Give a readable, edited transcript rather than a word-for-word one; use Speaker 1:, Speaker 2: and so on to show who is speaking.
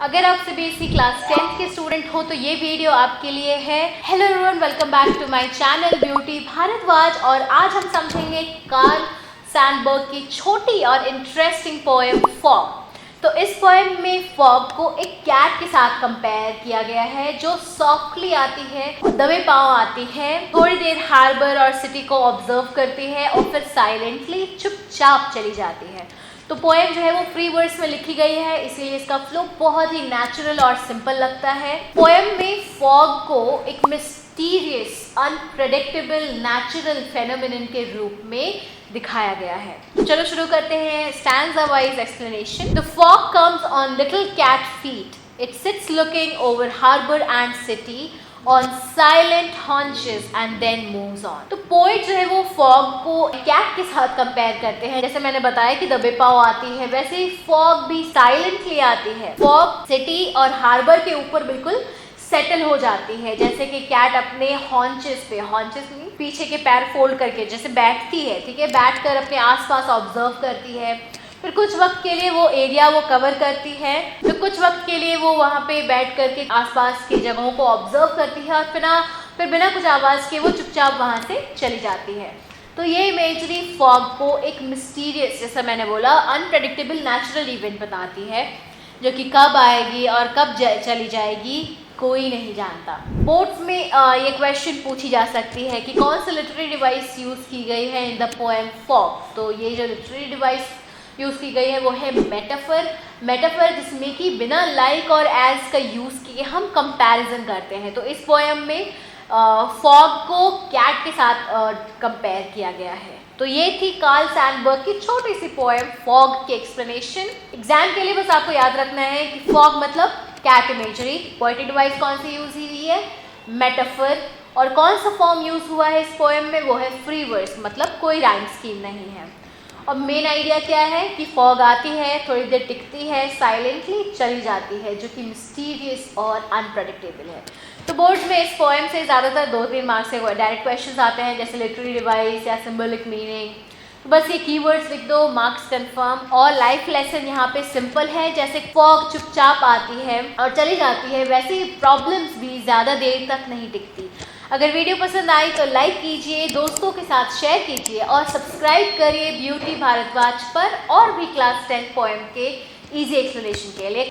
Speaker 1: अगर आप CBSE class 10th के स्टूडेंट हो तो ये वीडियो आपके लिए है। Hello everyone, welcome back to my channel Beauty Bhardwaj. और आज हम समझेंगे कार्ल सैंडबर्ग की छोटी और इंटरेस्टिंग पोएम फॉग। तो इस पोएम में फॉग को एक कैट के साथ कंपेयर किया गया है जो सॉफ्टली आती है, दबे पांव आती है, थोड़ी देर हार्बर और सिटी को ऑब्जर्व करती है और फिर साइलेंटली चुपचाप चली जाती है। तो पोएम जो है वो फ्री वर्ड्स में लिखी गई है, इसीलिए इसका फ्लो बहुत ही नेचुरल और सिंपल लगता है। पोएम में फॉग को एक मिस्टीरियस, अनप्रेडिक्टेबल नेचुरल फेनोमेनन के रूप में दिखाया गया है। तो चलो शुरू करते हैं stanza wise explanation. The fog comes on little cat feet, it sits looking over harbour and city on silent haunches and then moves on। तो पोएट जो है वो फॉग को कैट के साथ कंपेयर करते हैं। जैसे मैंने बताया कि दबे पांव आती है, वैसे ही फॉग भी साइलेंटली आती है। फॉग सिटी और हार्बर के ऊपर बिल्कुल सेटल हो जाती है, जैसे कि कैट अपने हॉन्चेस पे, हॉन्चेस पीछे के पैर फोल्ड करके जैसे बैठती है, ठीक है, बैठकर अपने आसपास ऑब्जर्व करती है। फिर कुछ वक्त के लिए वो एरिया वो कवर करती है, फिर कुछ वक्त के लिए वो वहाँ पे बैठ करके आसपास की जगहों को ऑब्जर्व करती है और फिर बिना कुछ आवाज़ के वो चुपचाप वहाँ से चली जाती है। तो ये इमेजरी फॉग को एक मिस्टीरियस, जैसा मैंने बोला, अनप्रेडिक्टेबल नेचुरल इवेंट बताती है जो कि कब आएगी और कब चली जाएगी कोई नहीं जानता। बोर्ड्स में ये क्वेश्चन पूछी जा सकती है कि कौन सा लिटरेरी डिवाइस यूज़ की गई है इन द पोएम फॉग। तो ये जो लिटरेरी डिवाइस यूज़ की गई है वो है मेटाफर। मेटाफर जिसमें कि बिना लाइक और एज का यूज़ किए हम कंपैरिजन करते हैं। तो इस पोएम में फॉग को कैट के साथ कंपेयर किया गया है। तो ये थी कार्ल सैंडबर्ग की छोटी सी पोएम फॉग की एक्सप्लेनेशन। एग्जाम के लिए बस आपको याद रखना है कि फॉग मतलब कैट इमेजरी। पोएटिक डिवाइस कौन सी यूज़ हुई है? मेटाफर। और कौन सा फॉर्म यूज़ हुआ है इस पोएम में? वो है फ्री वर्ड्स, मतलब कोई राइम स्कीम नहीं है। और मेन आइडिया क्या है कि फॉग आती है, थोड़ी देर टिकती है, साइलेंटली चली जाती है, जो कि मिस्टीरियस और अनप्रेडिक्टेबल है। तो बोर्ड्स में इस पोएम से ज़्यादातर 2-3 मार्क्स से डायरेक्ट क्वेश्चंस आते हैं, जैसे लिटरेरी डिवाइस या सिंबॉलिक मीनिंग। तो बस ये कीवर्ड्स लिख दो, मार्क्स कंफर्म। और लाइफ लेसन यहाँ पे सिंपल है, जैसे फॉग चुपचाप आती है और चली जाती है, वैसे ही प्रॉब्लम्स भी ज़्यादा देर तक नहीं टिकती। अगर वीडियो पसंद आई तो लाइक कीजिए, दोस्तों के साथ शेयर कीजिए और सब्सक्राइब करिए ब्यूटी भारद्वाज पर और भी क्लास 10 पोएम के इजी एक्सप्लेनेशन के लिए।